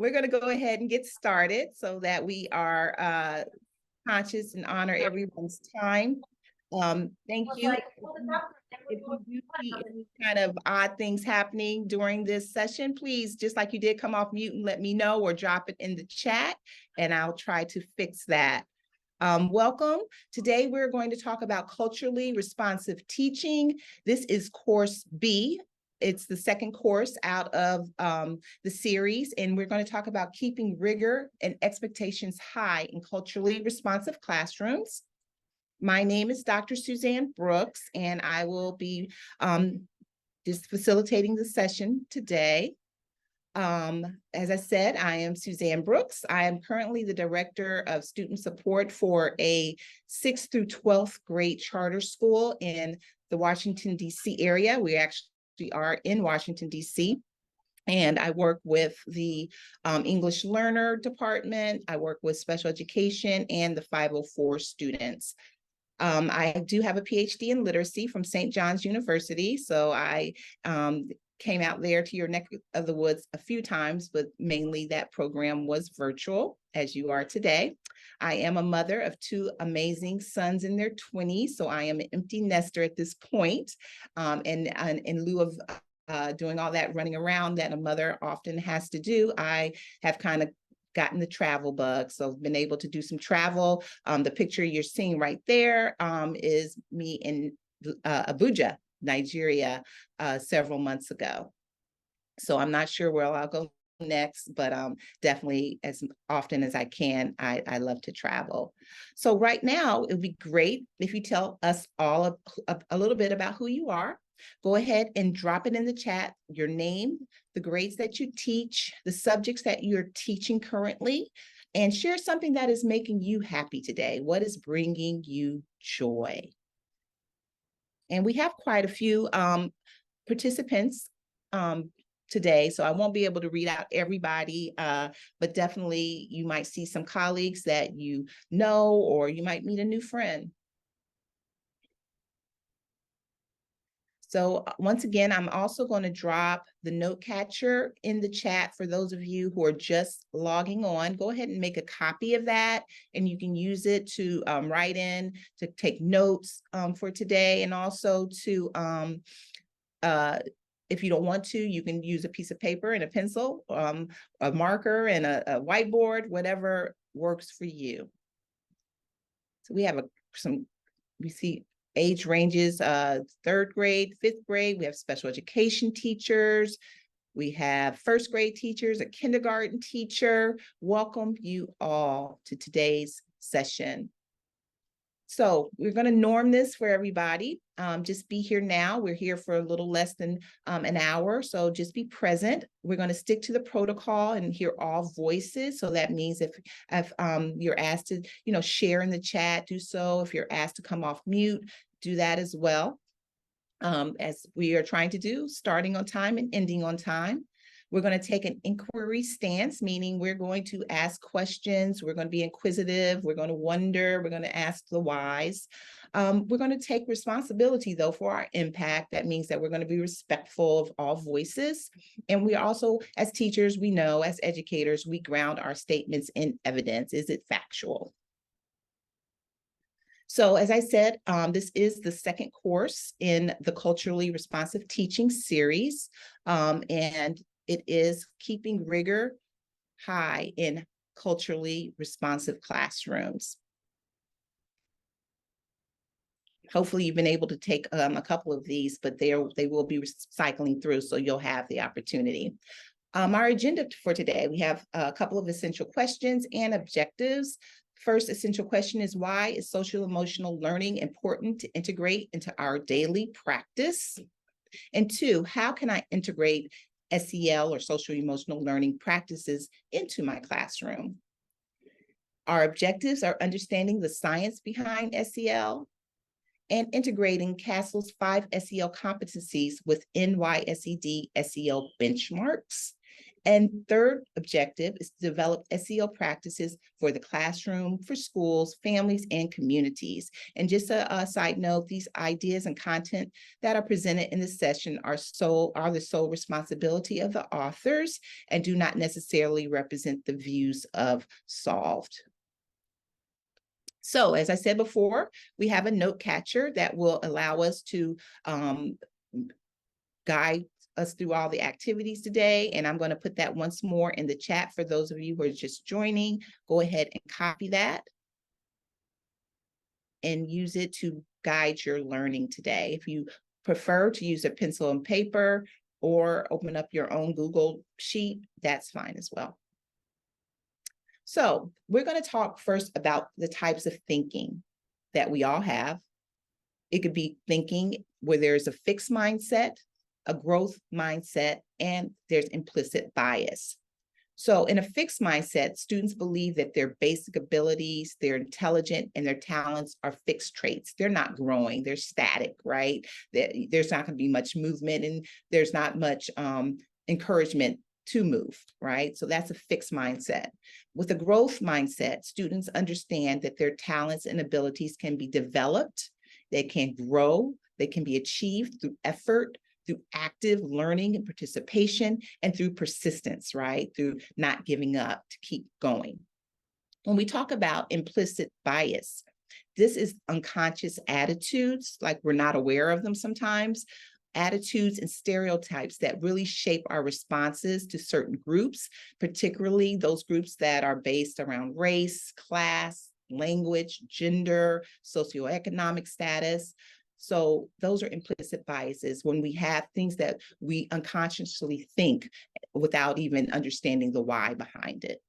We're going to go ahead and get started so that we are conscious and honor everyone's time. Thank you. If you do see any kind of odd things happening during this session, please, just like you did, come off mute and let me know or drop it in the chat, and I'll try to fix that. Welcome. Today, we're going to talk about culturally responsive teaching. This is course B. It's the second course out of the series, and we're going to talk about keeping rigor and expectations high in culturally responsive classrooms. My name is Dr. Suzanne Brooks, and I will be just facilitating the session today. As I said, I am Suzanne Brooks. I am currently the Director of Student Support for a 6th through 12th grade charter school in the Washington, D.C. area. We actually are in Washington, D.C. And I work with the English Learner Department. I work with special education and the 504 students. I do have a PhD in literacy from St. John's University. So I came out there to your neck of the woods a few times, but mainly that program was virtual, as you are today. I am a mother of 2 amazing sons in their 20s, so I am an empty nester at this point. And in lieu of doing all that running around that a mother often has to do, I have kind of gotten the travel bug. So I've been able to do some travel. The picture you're seeing right there is me in Abuja, Nigeria, several months ago. So I'm not sure where I'll go next, but definitely as often as I can, I love to travel. So right now, it would be great if you tell us all a little bit about who you are. Go ahead and drop it in the chat, your name, the grades that you teach, the subjects that you're teaching currently, and share something that is making you happy today. What is bringing you joy? And we have quite a few participants today, so I won't be able to read out everybody, but definitely you might see some colleagues that you know, or you might meet a new friend. So once again, I'm also going to drop the note catcher in the chat for those of you who are just logging on. Go ahead and make a copy of that, and you can use it to write in, to take notes for today, and also to, if you don't want to, you can use a piece of paper and a pencil, a marker and a whiteboard, whatever works for you. So we have we see age ranges, 3rd grade, 5th grade. We have special education teachers. We have 1st grade teachers, a kindergarten teacher. Welcome you all to today's session. So we're going to norm this for everybody. Just be here now. We're here for a little less than an hour, so just be present. We're going to stick to the protocol and hear all voices. So that means if you're asked to, share in the chat, do so. If you're asked to come off mute, do that as well. As we are trying to do, starting on time and ending on time. We're going to take an inquiry stance, meaning we're going to ask questions. We're going to be inquisitive. We're going to wonder. We're going to ask the whys. We're going to take responsibility, though, for our impact. That means that we're going to be respectful of all voices. And we also, as teachers, we know, as educators, we ground our statements in evidence. Is it factual? So as I said, this is the second course in the Culturally Responsive Teaching series, and it is keeping rigor high in culturally responsive classrooms. Hopefully you've been able to take a couple of these, but they will be cycling through, so you'll have the opportunity. Our agenda for today, we have a couple of essential questions and objectives. First essential question is, why is social emotional learning important to integrate into our daily practice? And 2, how can I integrate SEL or social emotional learning practices into my classroom? Our objectives are understanding the science behind SEL and integrating CASEL's 5 SEL competencies with NYSED SEL benchmarks, And third objective is to develop SEL practices for the classroom, for schools, families, and communities. And just a side note, these ideas and content that are presented in this session are the sole responsibility of the authors and do not necessarily represent the views of Solved. So as I said before, we have a note catcher that will allow us to guide us through all the activities today. And I'm going to put that once more in the chat for those of you who are just joining. Go ahead and copy that and use it to guide your learning today. If you prefer to use a pencil and paper or open up your own Google sheet, that's fine as well. So we're going to talk first about the types of thinking that we all have. It could be thinking where there's a fixed mindset, a growth mindset, and there's implicit bias. So in a fixed mindset, students believe that their basic abilities, their intelligence, and their talents are fixed traits. They're not growing, they're static, right? There's not going to be much movement and there's not much encouragement to move, right? So that's a fixed mindset. With a growth mindset, students understand that their talents and abilities can be developed, they can grow, they can be achieved through effort, through active learning and participation, and through persistence, right? Through not giving up to keep going. When we talk about implicit bias, this is unconscious attitudes, like we're not aware of them sometimes, attitudes and stereotypes that really shape our responses to certain groups, particularly those groups that are based around race, class, language, gender, socioeconomic status. So those are implicit biases when we have things that we unconsciously think without even understanding the why behind it.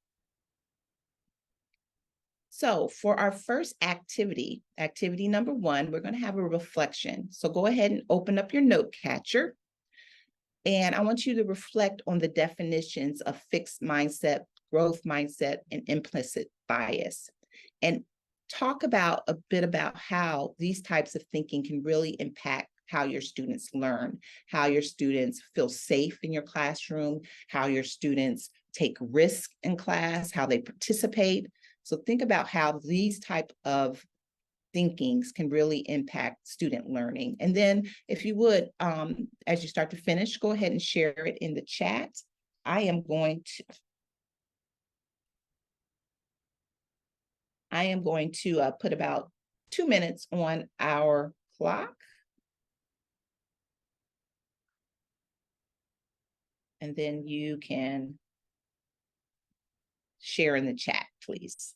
So for our first activity, activity number 1, we're going to have a reflection. So go ahead and open up your note catcher. And I want you to reflect on the definitions of fixed mindset, growth mindset, and implicit bias. And talk about a bit about how these types of thinking can really impact how your students learn, how your students feel safe in your classroom, how your students take risk in class, how they participate. So think about how these type of thinkings can really impact student learning. And then if you would, as you start to finish, go ahead and share it in the chat. I am going to put about 2 minutes on our clock. And then you can share in the chat, please.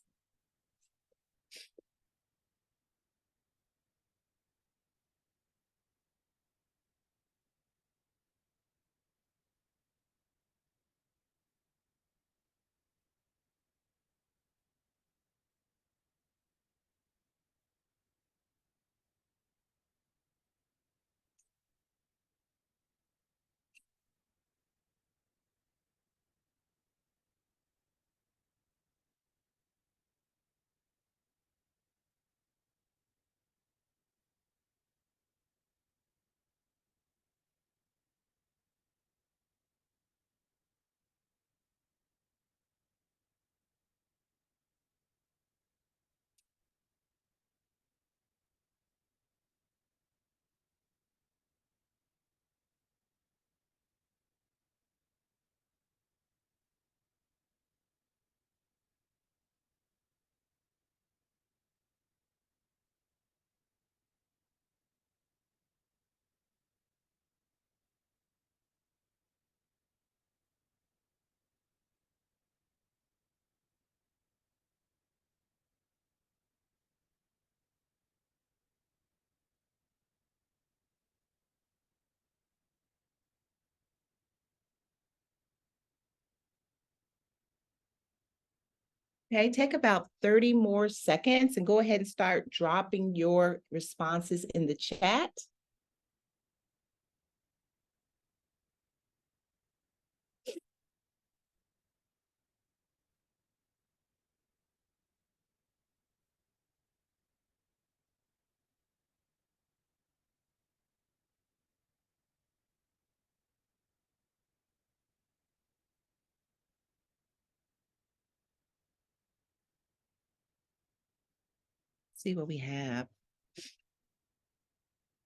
Okay, take about 30 more seconds and go ahead and start dropping your responses in the chat. See what we have.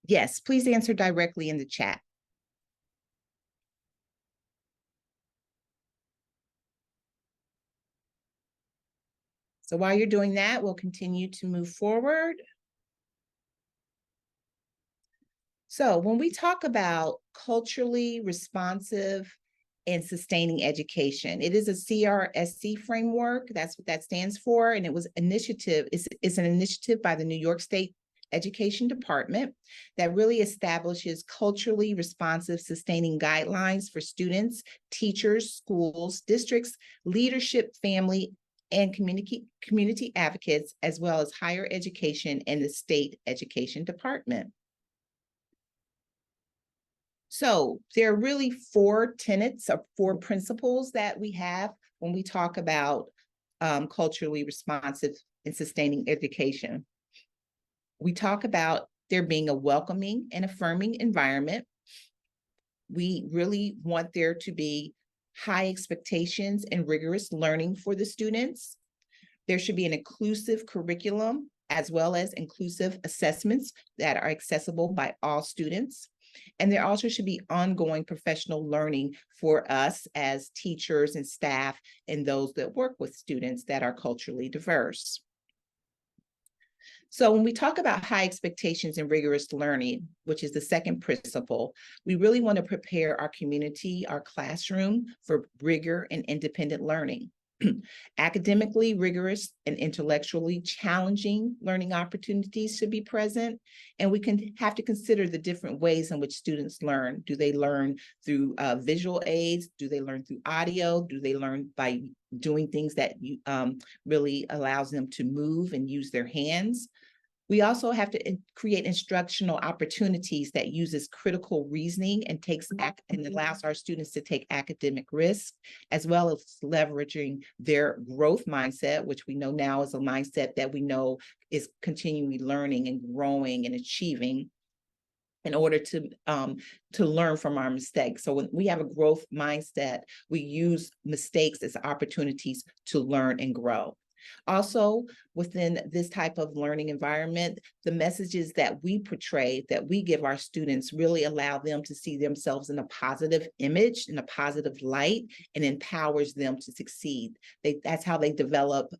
Yes, please answer directly in the chat. So while you're doing that, we'll continue to move forward. So when we talk about culturally responsive and sustaining education, it is a CRSC framework. That's what that stands for. And it was it's an initiative by the New York State Education Department that really establishes culturally responsive sustaining guidelines for students, teachers, schools, districts, leadership, family, and community advocates, as well as higher education and the state education department. So there are really four tenets or four principles that we have when we talk about culturally responsive and sustaining education. We talk about there being a welcoming and affirming environment. We really want there to be high expectations and rigorous learning for the students. There should be an inclusive curriculum as well as inclusive assessments that are accessible by all students. And there also should be ongoing professional learning for us as teachers and staff and those that work with students that are culturally diverse. So when we talk about high expectations and rigorous learning, which is the second principle, we really want to prepare our community, our classroom for rigor and independent learning. Academically rigorous and intellectually challenging learning opportunities should be present. And we can have to consider the different ways in which students learn. Do they learn through visual aids? Do they learn through audio? Do they learn by doing things that really allows them to move and use their hands? We also have to create instructional opportunities that uses critical reasoning and and allows our students to take academic risks, as well as leveraging their growth mindset, which we know now is a mindset that we know is continually learning and growing and achieving in order to learn from our mistakes. So when we have a growth mindset, we use mistakes as opportunities to learn and grow. Also, within this type of learning environment, the messages that we portray, that we give our students, really allow them to see themselves in a positive image, in a positive light, and empowers them to succeed. That's how they develop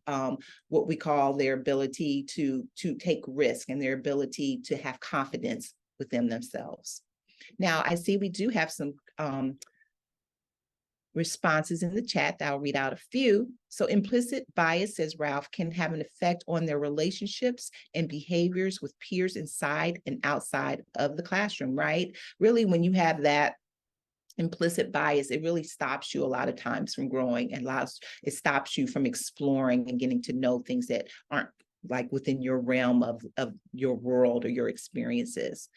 what we call their ability to take risk and their ability to have confidence within themselves. Now, I see we do have some responses in the chat. I'll read out a few. So implicit bias, says Ralph, can have an effect on their relationships and behaviors with peers inside and outside of the classroom, right? Really, when you have that implicit bias, it really stops you a lot of times from growing and it stops you from exploring and getting to know things that aren't like within your realm of your world or your experiences.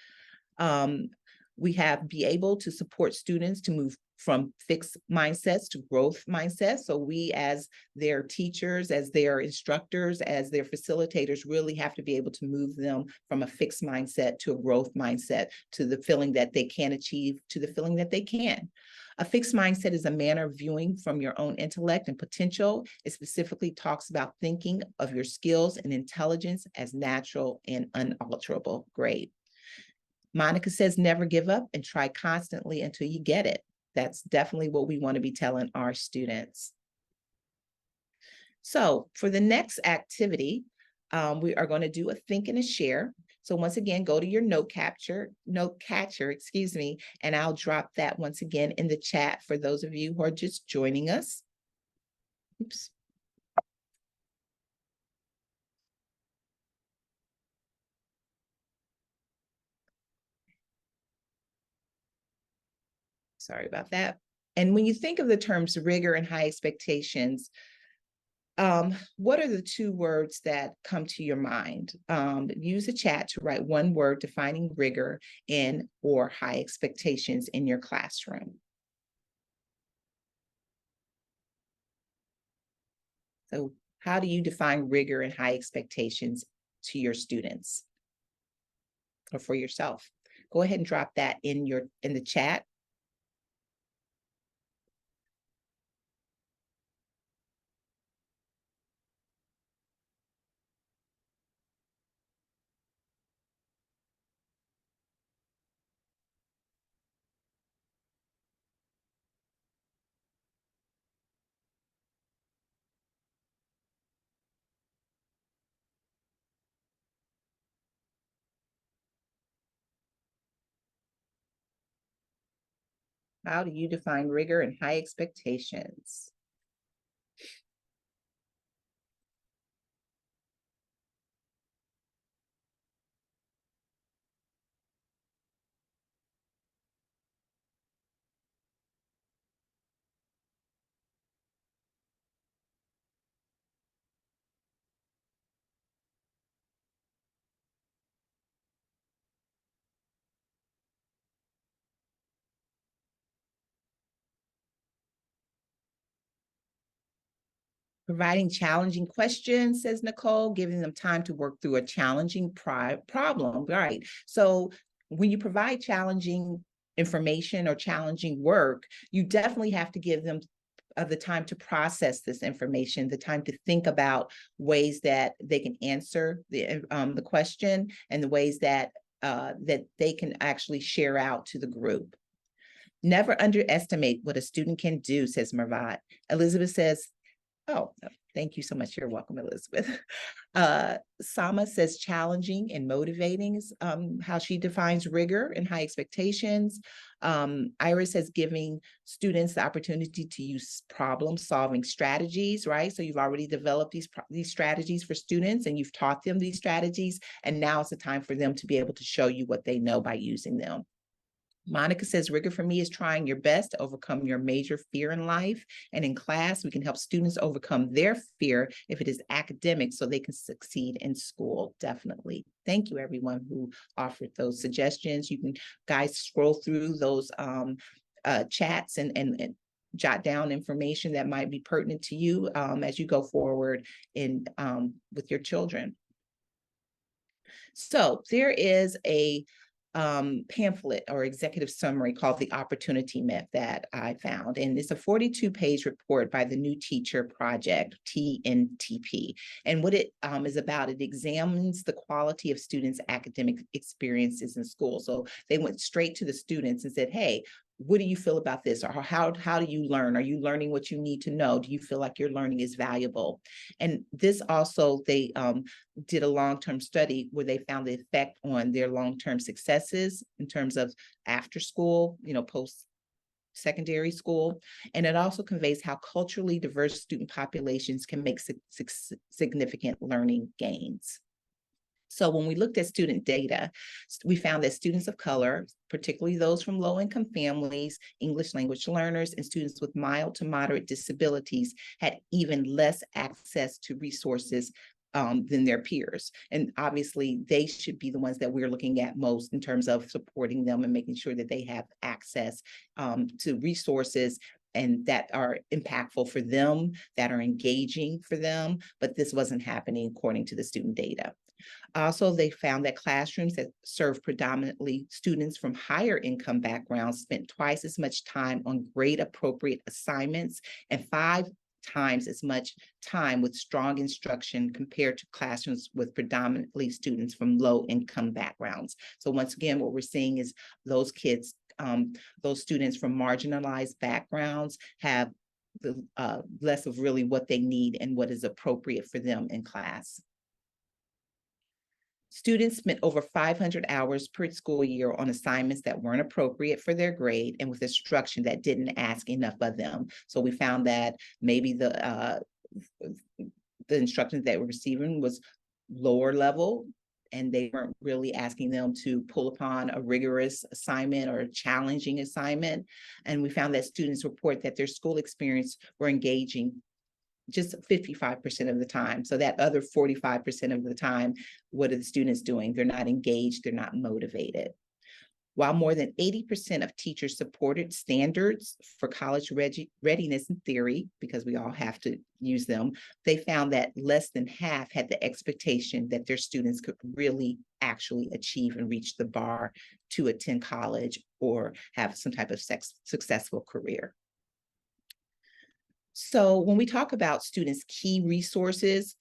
We have be able to support students to move from fixed mindsets to growth mindsets. So we as their teachers, as their instructors, as their facilitators really have to be able to move them from a fixed mindset to a growth mindset, to the feeling that they can achieve, to the feeling that they can. A fixed mindset is a manner of viewing from your own intellect and potential. It specifically talks about thinking of your skills and intelligence as natural and unalterable. Great. Monica says, never give up and try constantly until you get it. That's definitely what we want to be telling our students. So for the next activity, we are going to do a think and a share. So once again, go to your note catcher, excuse me, and I'll drop that once again in the chat for those of you who are just joining us. Oops. Sorry about that. And when you think of the terms rigor and high expectations, what are the two words that come to your mind? Use a chat to write one word defining rigor and or high expectations in your classroom. So how do you define rigor and high expectations to your students or for yourself? Go ahead and drop that in the chat. How do you define rigor and high expectations? Providing challenging questions, says Nicole, giving them time to work through a challenging problem. Right. So when you provide challenging information or challenging work, you definitely have to give them the time to process this information, the time to think about ways that they can answer the question, and the ways that that they can actually share out to the group. Never underestimate what a student can do, says Mervat. Elizabeth says, oh, thank you so much. You're welcome, Elizabeth. Sama says challenging and motivating is how she defines rigor and high expectations. Iris says giving students the opportunity to use problem-solving strategies, right? So you've already developed these strategies for students, and you've taught them these strategies, and now it's the time for them to be able to show you what they know by using them. Monica says, rigor for me is trying your best to overcome your major fear in life. And in class, we can help students overcome their fear if it is academic so they can succeed in school. Definitely. Thank you, everyone who offered those suggestions. You can, guys, scroll through those chats and jot down information that might be pertinent to you as you go forward in with your children. So there is a pamphlet or executive summary called The Opportunity Myth that I found. And it's a 42-page report by the New Teacher Project, TNTP. And what it is about, it examines the quality of students' academic experiences in school. So they went straight to the students and said, hey, what do you feel about this? Or how do you learn? Are you learning what you need to know? Do you feel like your learning is valuable? And this also, they did a long-term study where they found the effect on their long-term successes in terms of after school, post secondary school. And it also conveys how culturally diverse student populations can make significant learning gains. So when we looked at student data, we found that students of color, particularly those from low-income families, English language learners, and students with mild to moderate disabilities had even less access to resources than their peers. And obviously, they should be the ones that we're looking at most in terms of supporting them and making sure that they have access to resources and that are impactful for them, that are engaging for them. But this wasn't happening according to the student data. Also, they found that classrooms that serve predominantly students from higher income backgrounds spent twice as much time on grade appropriate assignments and 5 times as much time with strong instruction compared to classrooms with predominantly students from low income backgrounds. So once again, what we're seeing is those kids, those students from marginalized backgrounds have the less of really what they need and what is appropriate for them in class. Students spent over 500 hours per school year on assignments that weren't appropriate for their grade and with instruction that didn't ask enough of them. So we found that maybe the instruction that we're receiving was lower level, and they weren't really asking them to pull upon a rigorous assignment or a challenging assignment. And we found that students report that their school experience were engaging just 55% of the time. So that other 45% of the time, what are the students doing? They're not engaged, they're not motivated. While more than 80% of teachers supported standards for college readiness in theory, because we all have to use them, they found that less than half had the expectation that their students could really actually achieve and reach the bar to attend college or have some type of successful career. So when we talk about students' key resources,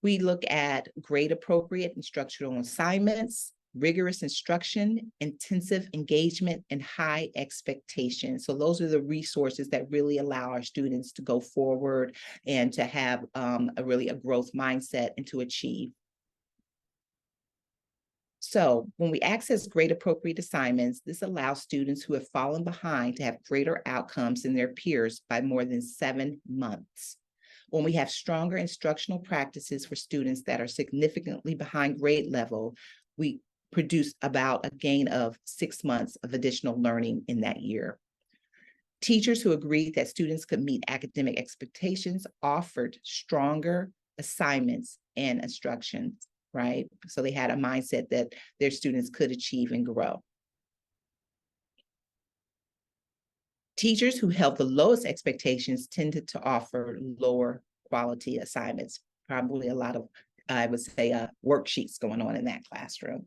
we look at grade appropriate instructional assignments, rigorous instruction, intensive engagement, and high expectations. So those are the resources that really allow our students to go forward and to have a growth mindset and to achieve. So when we access grade appropriate assignments, this allows students who have fallen behind to have greater outcomes than their peers by more than 7 months. When we have stronger instructional practices for students that are significantly behind grade level, we produce about a gain of 6 months of additional learning in that year. Teachers who agreed that students could meet academic expectations offered stronger assignments and instructions, right? So they had a mindset that their students could achieve and grow. Teachers who held the lowest expectations tended to offer lower quality assignments, probably a lot of, I would say, worksheets going on in that classroom.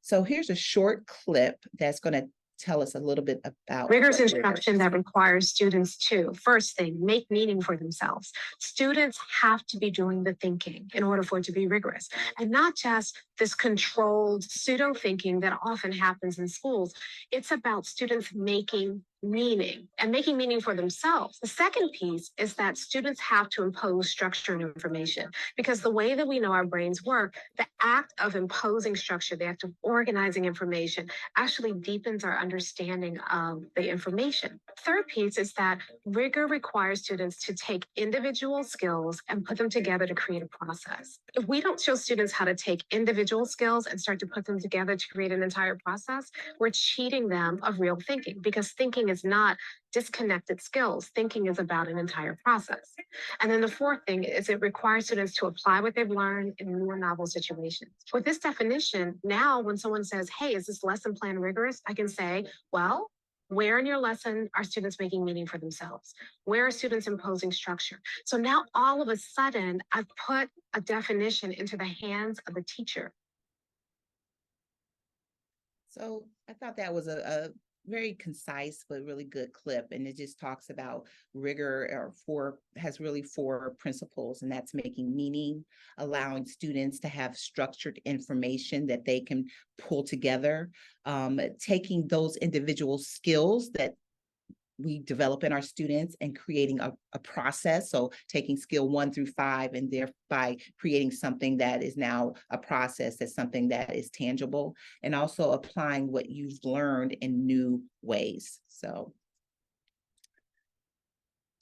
So here's a short clip that's going to tell us a little bit about rigorous instruction that requires students to, first thing, make meaning for themselves. Students have to be doing the thinking in order for it to be rigorous, and not just this controlled pseudo thinking that often happens in schools. It's about students making meaning and making meaning for themselves. The second piece is that students have to impose structure and information, because the way that we know our brains work, the act of imposing structure, the act of organizing information actually deepens our understanding of the information. Third piece is that rigor requires students to take individual skills and put them together to create a process. If we don't show students how to take individual skills and start to put them together to create an entire process, we're cheating them of real thinking, because thinking is not disconnected skills. Thinking is about an entire process. And then the fourth thing is it requires students to apply what they've learned in new and novel situations. With this definition, now when someone says, hey, is this lesson plan rigorous? I can say, well, where in your lesson are students making meaning for themselves? Where are students imposing structure? So now all of a sudden, I've put a definition into the hands of the teacher. So I thought that was a very concise but really good clip, and it just talks about rigor has really 4 principles, and that's making meaning, allowing students to have structured information that they can pull together, taking those individual skills that we develop in our students and creating a process. So taking skill 1 through 5 and thereby creating something that is now a process, that's something that is tangible, and also applying what you've learned in new ways. So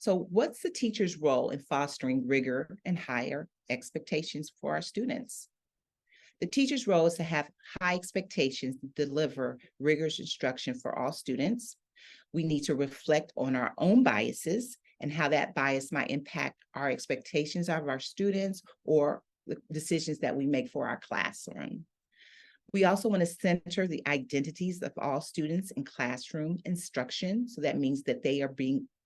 what's the teacher's role in fostering rigor and higher expectations for our students? The teacher's role is to have high expectations to deliver rigorous instruction for all students. We need to reflect on our own biases and how that bias might impact our expectations of our students or the decisions that we make for our classroom. We also want to center the identities of all students in classroom instruction. So that means that they are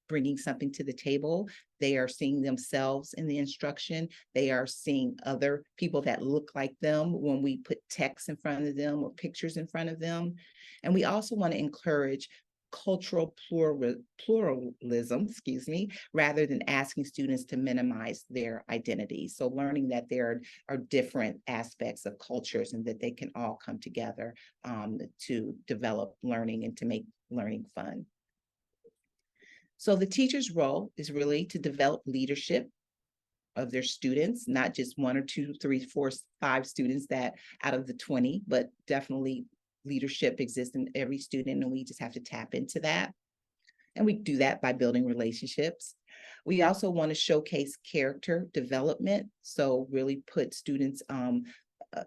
bringing something to the table. They are seeing themselves in the instruction. They are seeing other people that look like them when we put text in front of them or pictures in front of them. And we also want to encourage cultural pluralism, rather than asking students to minimize their identity. So learning that there are different aspects of cultures and that they can all come together to develop learning and to make learning fun. So the teacher's role is really to develop leadership of their students, not just 1 or 2, 3, 4, 5 students that out of the 20, but definitely leadership exists in every student, and we just have to tap into that. And we do that by building relationships. We also want to showcase character development. So really put students'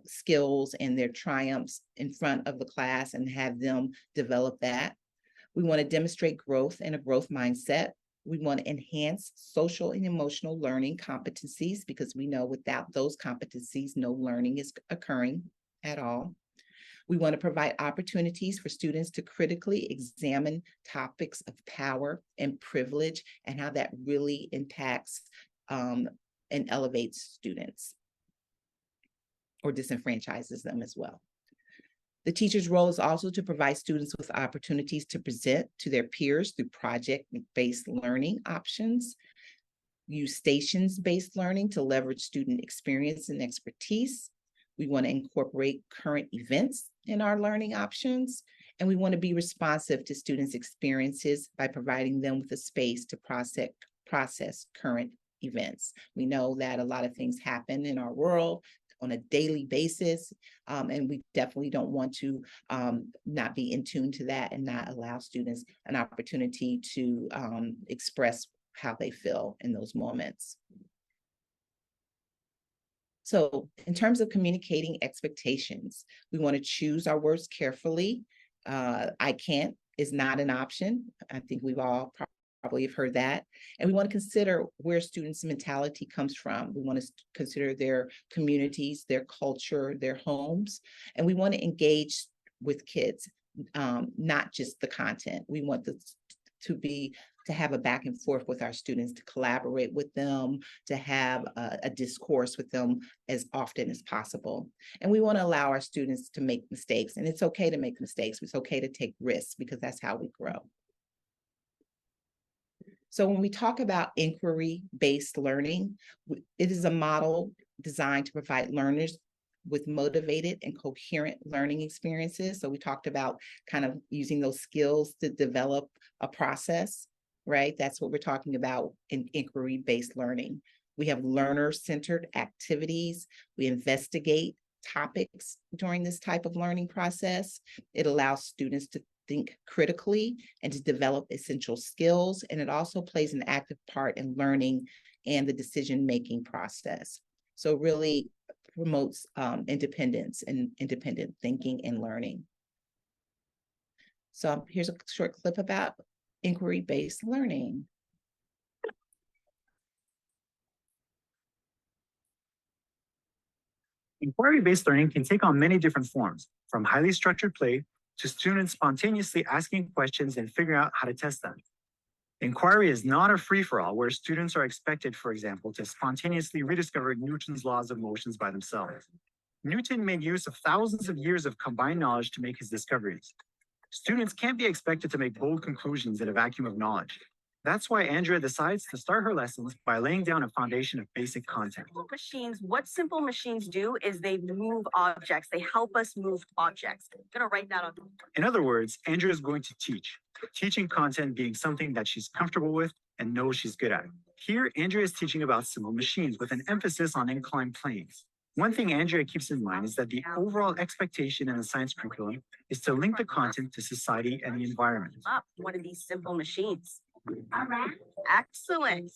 skills and their triumphs in front of the class and have them develop that. We want to demonstrate growth and a growth mindset. We want to enhance social and emotional learning competencies, because we know without those competencies, no learning is occurring at all. We want to provide opportunities for students to critically examine topics of power and privilege and how that really impacts and elevates students or disenfranchises them as well. The teacher's role is also to provide students with opportunities to present to their peers through project-based learning options, use stations-based learning to leverage student experience and expertise. We want to incorporate current events in our learning options, and we want to be responsive to students' experiences by providing them with a space to process current events. We know that a lot of things happen in our world on a daily basis. And we definitely don't want to not be in tune to that and not allow students an opportunity to express how they feel in those moments. So in terms of communicating expectations, we want to choose our words carefully. I can't is not an option. I think we've all probably have heard that. And we want to consider where students' mentality comes from. We want to consider their communities, their culture, their homes, and we want to engage with kids, not just the content. We want this to have a back and forth with our students, to collaborate with them, to have a discourse with them as often as possible. And we want to allow our students to make mistakes, and it's okay to make mistakes. It's okay to take risks because that's how we grow. So when we talk about inquiry-based learning, it is a model designed to provide learners with motivated and coherent learning experiences. So we talked about kind of using those skills to develop a process, right? That's what we're talking about in inquiry-based learning. We have learner-centered activities. We investigate topics during this type of learning process. It allows students to think critically and to develop essential skills. And it also plays an active part in learning and the decision-making process. So really promotes independence and independent thinking and learning. So here's a short clip about inquiry-based learning. Inquiry-based learning can take on many different forms, from highly structured play to students spontaneously asking questions and figuring out how to test them. Inquiry is not a free-for-all where students are expected, for example, to spontaneously rediscover Newton's laws of motions by themselves. Newton made use of thousands of years of combined knowledge to make his discoveries. Students can't be expected to make bold conclusions in a vacuum of knowledge. That's why Andrea decides to start her lessons by laying down a foundation of basic content. What simple machines do is they move objects. They help us move objects. I'm gonna write that on. In other words, Andrea is going to teach, teaching content being something that she's comfortable with and knows she's good at. Here, Andrea is teaching about simple machines with an emphasis on inclined planes. One thing Andrea keeps in mind is that the overall expectation in the science curriculum is to link the content to society and the environment. One of these simple machines. All right. Excellent.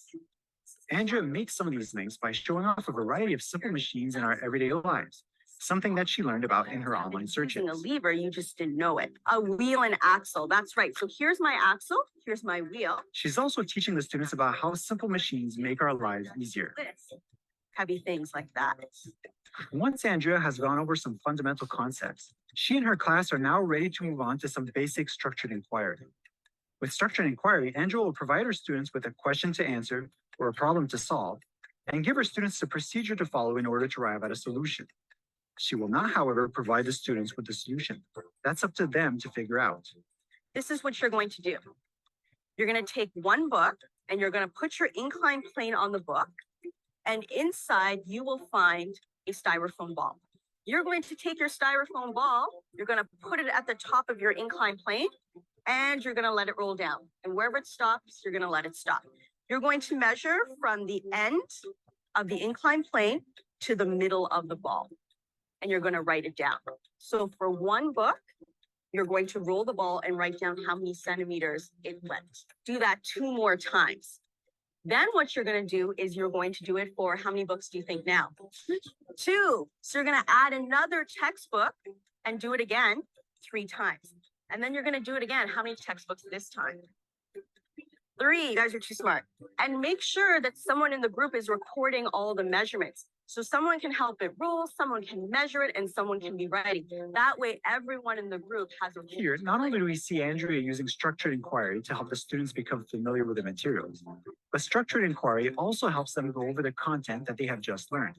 Andrea makes some of these links by showing off a variety of simple machines in our everyday lives, something that she learned about in her online searches. Using a lever, you just didn't know it. A wheel and axle, that's right. So here's my axle, here's my wheel. She's also teaching the students about how simple machines make our lives easier. Heavy things like that. Once Andrea has gone over some fundamental concepts, she and her class are now ready to move on to some basic structured inquiry. With structured inquiry, Andrea will provide her students with a question to answer or a problem to solve, and give her students a procedure to follow in order to arrive at a solution. She will not, however, provide the students with the solution. That's up to them to figure out. This is what you're going to do. You're going to take one book and you're going to put your inclined plane on the book, and inside you will find a styrofoam ball. You're going to take your styrofoam ball, you're going to put it at the top of your inclined plane, and you're going to let it roll down. And wherever it stops, you're going to let it stop. You're going to measure from the end of the inclined plane to the middle of the ball, and you're going to write it down. So for one book, you're going to roll the ball and write down how many centimeters it went. Do that 2 more times. Then what you're going to do is you're going to do it for how many books do you think now? 2. So you're going to add another textbook and do it again 3 times. And then you're going to do it again. How many textbooks this time? 3. You guys are too smart. And make sure that someone in the group is recording all the measurements. So someone can help it roll, someone can measure it, and someone can be writing. That way, everyone in the group has a... Here, not only do we see Andrea using structured inquiry to help the students become familiar with the materials, but structured inquiry also helps them go over the content that they have just learned.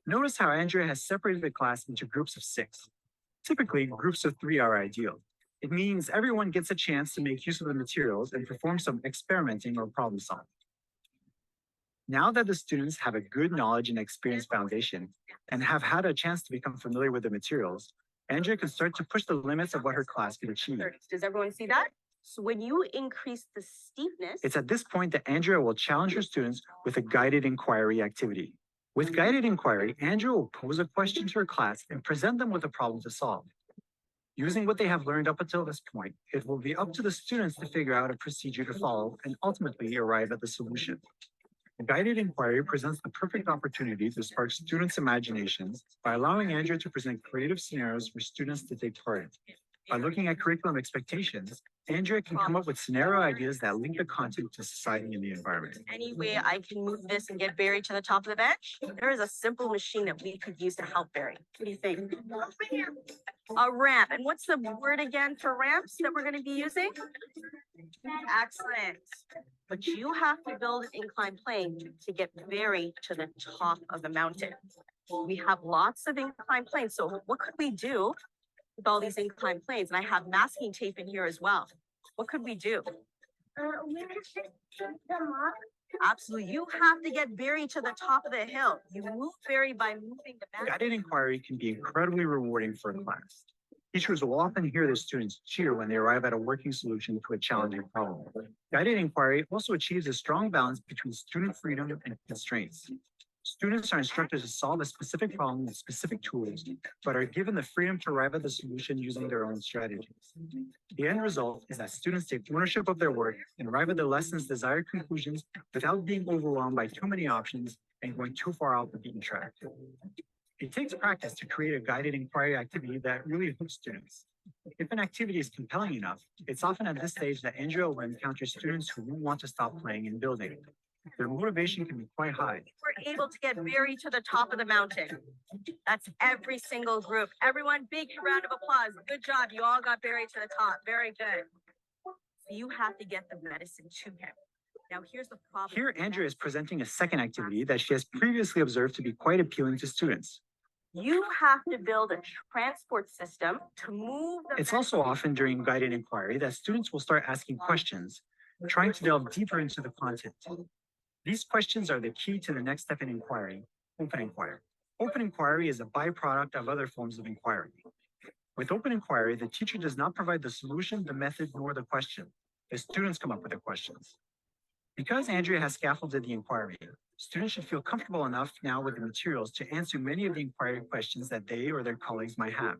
Notice how Andrea has separated the class into groups of 6. Typically, groups of 3 are ideal. It means everyone gets a chance to make use of the materials and perform some experimenting or problem solving. Now that the students have a good knowledge and experience foundation and have had a chance to become familiar with the materials, Andrea can start to push the limits of what her class can achieve. Does everyone see that? So when you increase the steepness... It's at this point that Andrea will challenge her students with a guided inquiry activity. With guided inquiry, Andrea will pose a question to her class and present them with a problem to solve. Using what they have learned up until this point, it will be up to the students to figure out a procedure to follow and ultimately arrive at the solution. Guided inquiry presents the perfect opportunity to spark students' imaginations by allowing Andrea to present creative scenarios for students to take part in. By looking at curriculum expectations, Andrea can come up with scenario ideas that link the content to society and the environment. Any way I can move this and get Barry to the top of the bench? There is a simple machine that we could use to help Barry. What do you think? A ramp. And what's the word again for ramps that we're going to be using? Excellent. But you have to build an inclined plane to get Barry to the top of the mountain. We have lots of inclined planes. So what could we do with all these inclined planes? And I have masking tape in here as well. What could we do? Absolutely. You have to get Barry to the top of the hill. You move Barry by moving the mountain. Guided inquiry can be incredibly rewarding for a class. Teachers will often hear their students cheer when they arrive at a working solution to a challenging problem. Guided inquiry also achieves a strong balance between student freedom and constraints. Students are instructed to solve a specific problem with specific tools, but are given the freedom to arrive at the solution using their own strategies. The end result is that students take ownership of their work and arrive at the lesson's desired conclusions without being overwhelmed by too many options and going too far out the beaten track. It takes practice to create a guided inquiry activity that really hooks students. If an activity is compelling enough, it's often at this stage that Andrea will encounter students who won't want to stop playing and building. Their motivation can be quite high. We're able to get Barry to the top of the mountain. That's every single group. Everyone, big round of applause. Good job. You all got Barry to the top. Very good. So you have to get the medicine to him. Now, here's the problem. Here, Andrea is presenting a second activity that she has previously observed to be quite appealing to students. You have to build a transport system to move the It's also often during guided inquiry that students will start asking questions, trying to delve deeper into the content. These questions are the key to the next step in inquiry, open inquiry. Open inquiry is a byproduct of other forms of inquiry. With open inquiry, the teacher does not provide the solution, the method, nor the question. The students come up with the questions. Because Andrea has scaffolded the inquiry, students should feel comfortable enough now with the materials to answer many of the inquiry questions that they or their colleagues might have.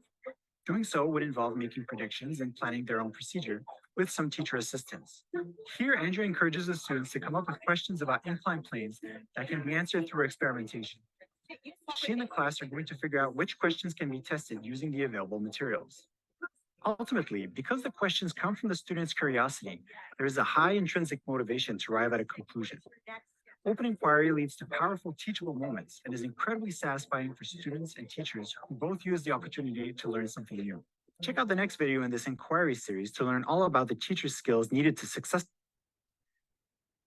Doing so would involve making predictions and planning their own procedure with some teacher assistance. Here, Andrea encourages the students to come up with questions about inclined planes that can be answered through experimentation. She and the class are going to figure out which questions can be tested using the available materials. Ultimately, because the questions come from the students' curiosity, there is a high intrinsic motivation to arrive at a conclusion. Open inquiry leads to powerful teachable moments and is incredibly satisfying for students and teachers who both use the opportunity to learn something new. Check out the next video in this inquiry series to learn all about the teacher skills needed to success.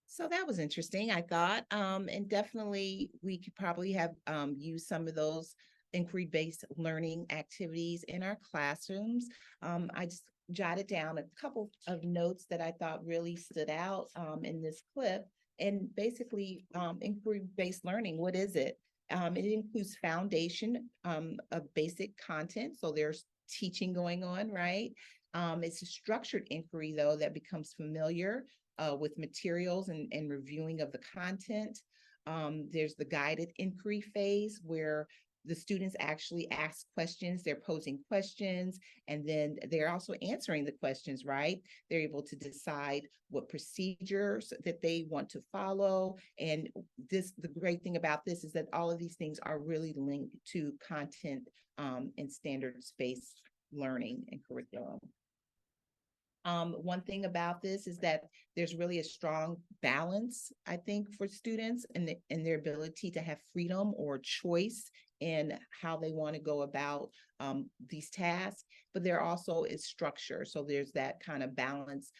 So that was interesting, I thought, and definitely we could probably have used some of those inquiry-based learning activities in our classrooms. I just jotted down a couple of notes that I thought really stood out in this clip. And basically, inquiry-based learning, what is it? It includes foundation of basic content. So there's teaching going on, right? It's a structured inquiry, though, that becomes familiar with materials and reviewing of the content. There's the guided inquiry phase where the students actually ask questions, they're posing questions, and then they're also answering the questions, right? They're able to decide what procedures that they want to follow. And the great thing about this is that all of these things are really linked to content and standards-based learning and curriculum. One thing about this is that there's really a strong balance, I think, for students and their ability to have freedom or choice in how they want to go about these tasks, but there also is structure. So there's that kind of balance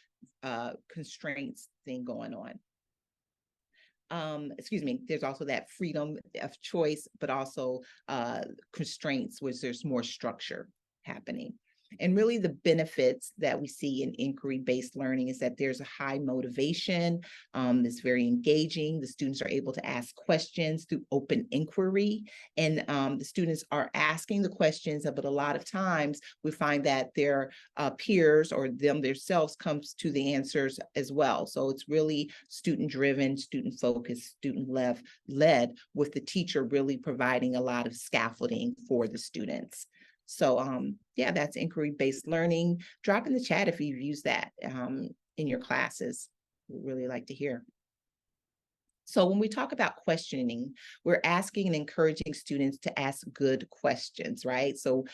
constraints thing going on. There's also that freedom of choice, but also constraints, which there's more structure happening. And really the benefits that we see in inquiry-based learning is that there's a high motivation, it's very engaging. The students are able to ask questions through open inquiry, and the students are asking the questions, but a lot of times we find that their peers or them themselves comes to the answers as well. So it's really student-driven, student-focused, student-led, with the teacher really providing a lot of scaffolding for the students. So yeah, that's inquiry-based learning. Drop in the chat if you've used that in your classes. We'd really like to hear. So when we talk about questioning, we're asking and encouraging students to ask good questions, right? So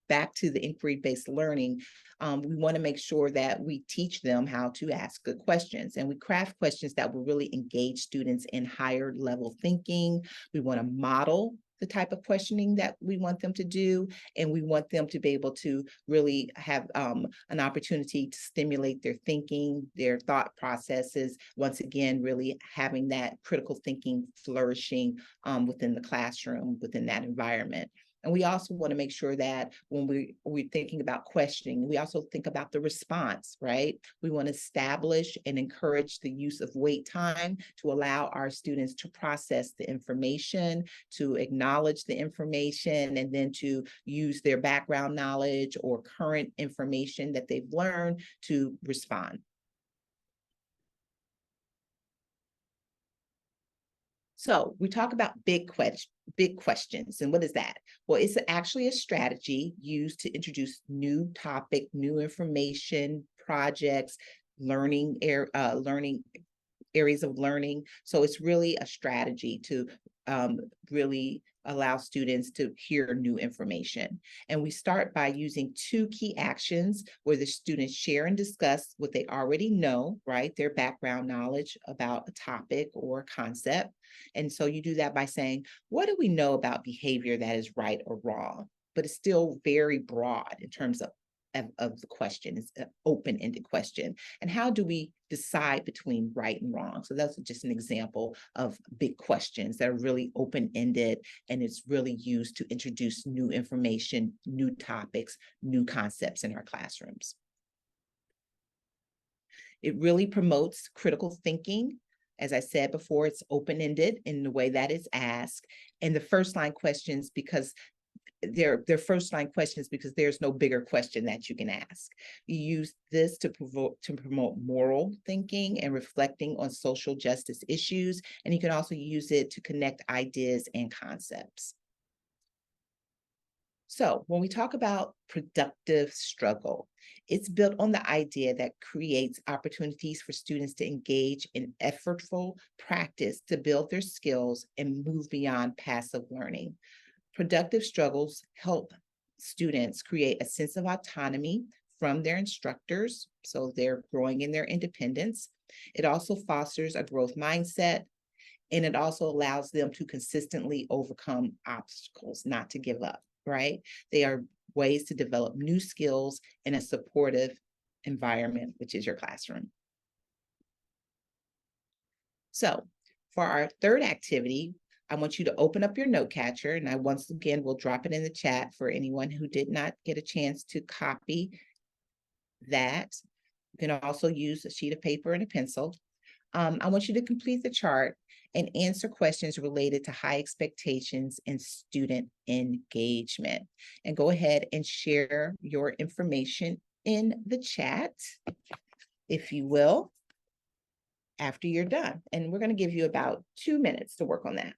back to the inquiry-based learning, we want to make sure that we teach them how to ask good questions, and we craft questions that will really engage students in higher level thinking. We want to model the type of questioning that we want them to do, and we want them to be able to really have an opportunity to stimulate their thinking, their thought processes, once again, really having that critical thinking flourishing within the classroom, within that environment. And we also want to make sure that when we're thinking about questioning, we also think about the response, right? We want to establish and encourage the use of wait time to allow our students to process the information, to acknowledge the information, and then to use their background knowledge or current information that they've learned to respond. So we talk about big questions. And what is that? Well, it's actually a strategy used to introduce new topic, new information, projects, learning areas of learning. So it's really a strategy to really allow students to hear new information. And we start by using two key actions where the students share and discuss what they already know, right? Their background knowledge about a topic or concept. And so you do that by saying, what do we know about behavior that is right or wrong? But it's still very broad in terms of the question. It's an open-ended question. And how do we decide between right and wrong? So that's just an example of big questions that are really open-ended, and it's really used to introduce new information, new topics, new concepts in our classrooms. It really promotes critical thinking. As I said before, it's open-ended in the way that it's asked. And the first line questions, because they're first line questions because there's no bigger question that you can ask. You use this to promote moral thinking and reflecting on social justice issues. And you can also use it to connect ideas and concepts. So when we talk about productive struggle, it's built on the idea that creates opportunities for students to engage in effortful practice to build their skills and move beyond passive learning. Productive struggles help students create a sense of autonomy from their instructors, so they're growing in their independence. It also fosters a growth mindset, and it also allows them to consistently overcome obstacles, not to give up, right? They are ways to develop new skills in a supportive environment, which is your classroom. So for our third activity, I want you to open up your note catcher, and I once again will drop it in the chat for anyone who did not get a chance to copy that. You can also use a sheet of paper and a pencil. I want you to complete the chart and answer questions related to high expectations and student engagement. And go ahead and share your information in the chat, if you will, after you're done. And we're going to give you about 2 minutes to work on that.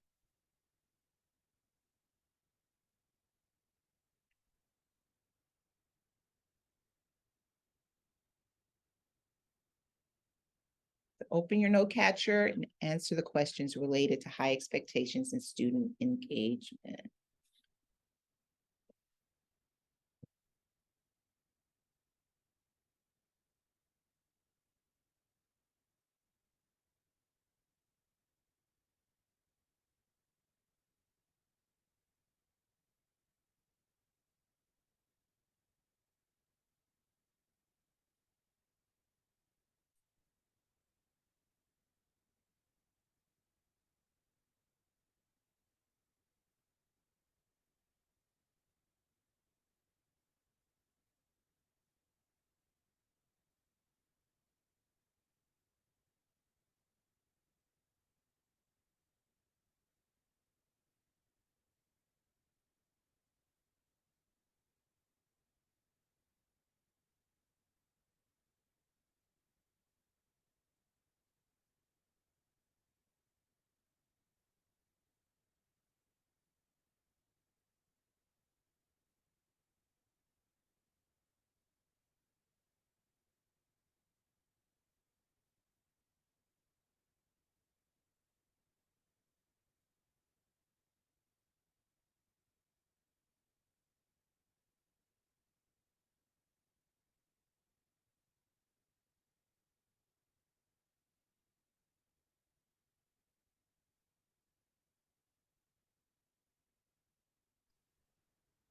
Open your note catcher and answer the questions related to high expectations and student engagement.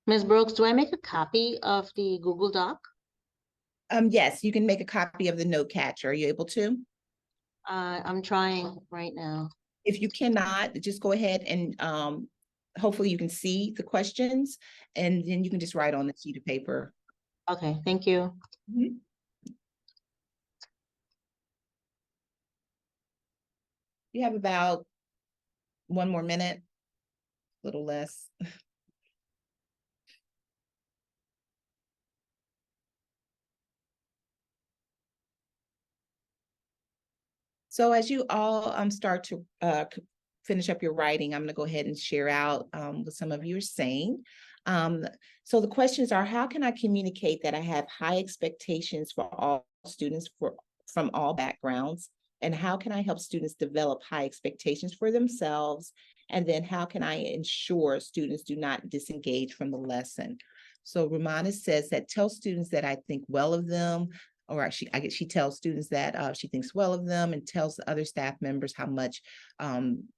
Ms. Brooks, do I make a copy of the Google Doc? Yes, you can make a copy of the note catcher. Are you able to? I'm trying right now. If you cannot, just go ahead and hopefully you can see the questions and then you can just write on the sheet of paper. Okay, thank you. Mhm. You have about 1 more minute, a little less. So as you all start to finish up your writing, I'm going to go ahead and share out what some of you are saying. So the questions are, how can I communicate that I have high expectations for all students from all backgrounds? And how can I help students develop high expectations for themselves? And then how can I ensure students do not disengage from the lesson? So Ramona says that tell students that I think well of them, or actually, I guess she tells students that she thinks well of them and tells the other staff members how much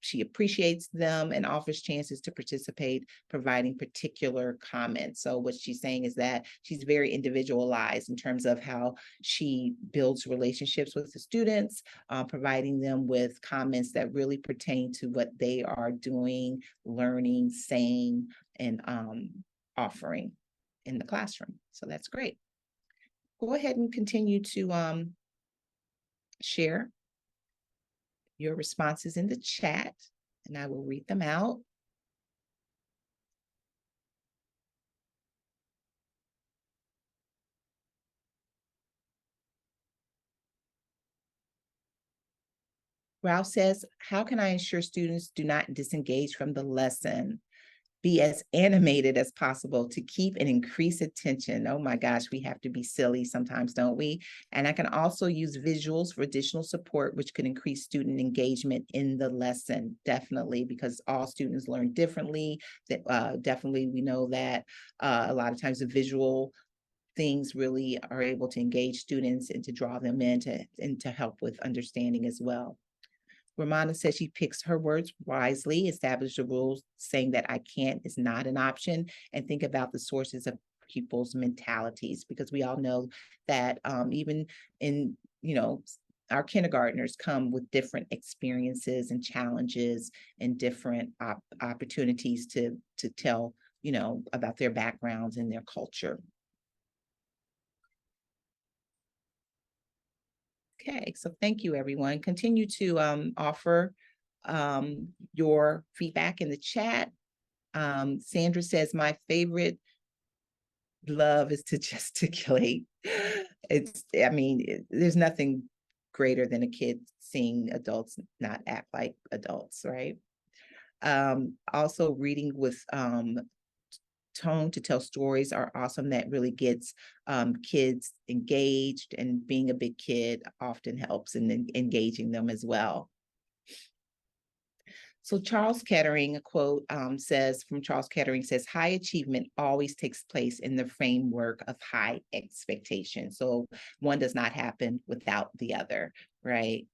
she appreciates them and offers chances to participate, providing particular comments. So what she's saying is that she's very individualized in terms of how she builds relationships with the students, providing them with comments that really pertain to what they are doing, learning, saying, and offering in the classroom. So that's great. Go ahead and continue to share your responses in the chat, and I will read them out. Ralph says, how can I ensure students do not disengage from the lesson? Be as animated as possible to keep and increase attention. Oh my gosh, we have to be silly sometimes, don't we? And I can also use visuals for additional support, which could increase student engagement in the lesson, definitely, because all students learn differently. Definitely, we know that a lot of times the visual things really are able to engage students and to draw them in and to help with understanding as well. Ramona says she picks her words wisely, establish the rules saying that I can't is not an option, and think about the sources of people's mentalities, because we all know that even in, our kindergartners come with different experiences and challenges and different opportunities to tell, about their backgrounds and their culture. Okay, so thank you, everyone. Continue to offer your feedback in the chat. Sandra says, my favorite love is to gesticulate. There's nothing greater than a kid seeing adults not act like adults, right? Also reading with tone to tell stories are awesome. That really gets kids engaged, and being a big kid often helps in engaging them as well. So Charles Kettering, a quote from Charles Kettering says, high achievement always takes place in the framework of high expectation. So one does not happen without the other, right?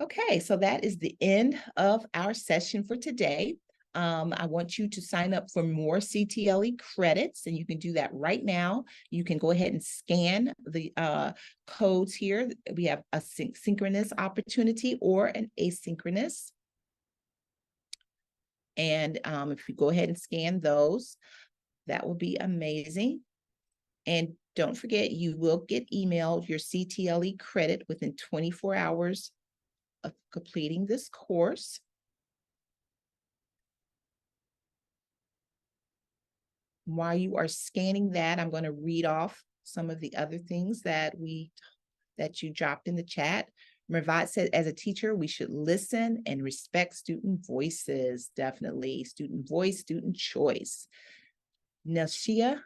Okay, so that is the end of our session for today. I want you to sign up for more CTLE credits, and you can do that right now. You can go ahead and scan the codes here. We have a synchronous opportunity or an asynchronous. And if you go ahead and scan those, that will be amazing. And don't forget, you will get emailed your CTLE credit within 24 hours of completing this course. While you are scanning that, I'm going to read off some of the other things that you dropped in the chat. Mervat said, as a teacher, we should listen and respect student voices. Definitely. Student voice, student choice. Nashia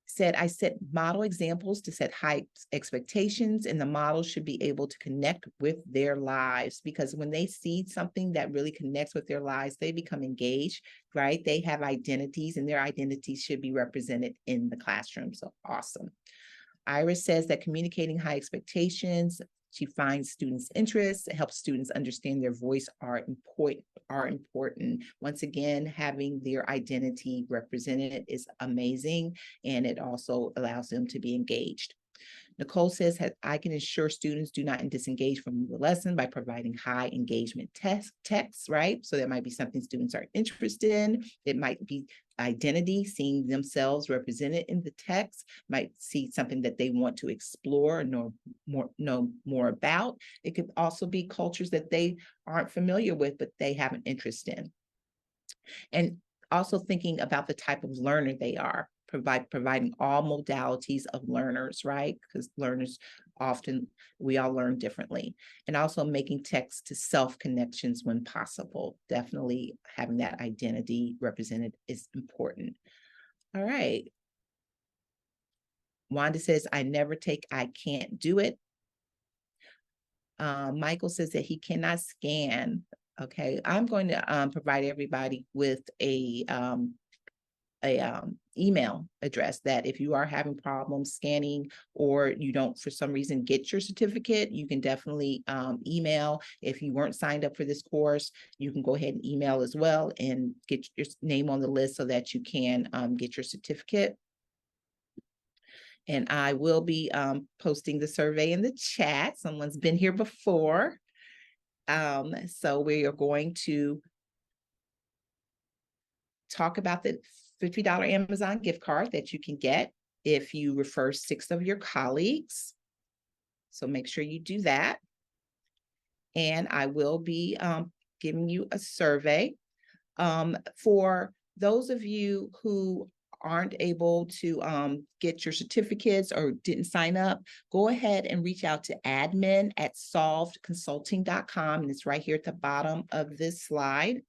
said, I set model examples to set high expectations, and the model should be able to connect with their lives, because when they see something that really connects with their lives, they become engaged, right? They have identities, and their identities should be represented in the classroom. So awesome. Iris says that communicating high expectations She finds students' interests, helps students understand their voice are important. Once again, having their identity represented is amazing, and it also allows them to be engaged. Nicole says, I can ensure students do not disengage from the lesson by providing high engagement texts, right? So there might be something students are interested in. It might be identity, seeing themselves represented in the text, might see something that they want to explore, know more about. It could also be cultures that they aren't familiar with, but they have an interest in. And also thinking about the type of learner they are, providing all modalities of learners, right? Because learners often, we all learn differently. And also making text to self connections when possible. Definitely having that identity represented is important. All right. Wanda says, I never take, I can't do it. Michael says that he cannot scan. Okay, I'm going to provide everybody with a email address that if you are having problems scanning or you don't for some reason get your certificate, you can definitely email. If you weren't signed up for this course, you can go ahead and email as well and get your name on the list so that you can get your certificate. And I will be posting the survey in the chat. Someone's been here before. So we are going to talk about the $50 Amazon gift card that you can get if you refer 6 of your colleagues. So make sure you do that. And I will be giving you a survey. For those of you who aren't able to get your certificates or didn't sign up, go ahead and reach out to admin@solvedconsulting.com. And it's right here at the bottom of this slide.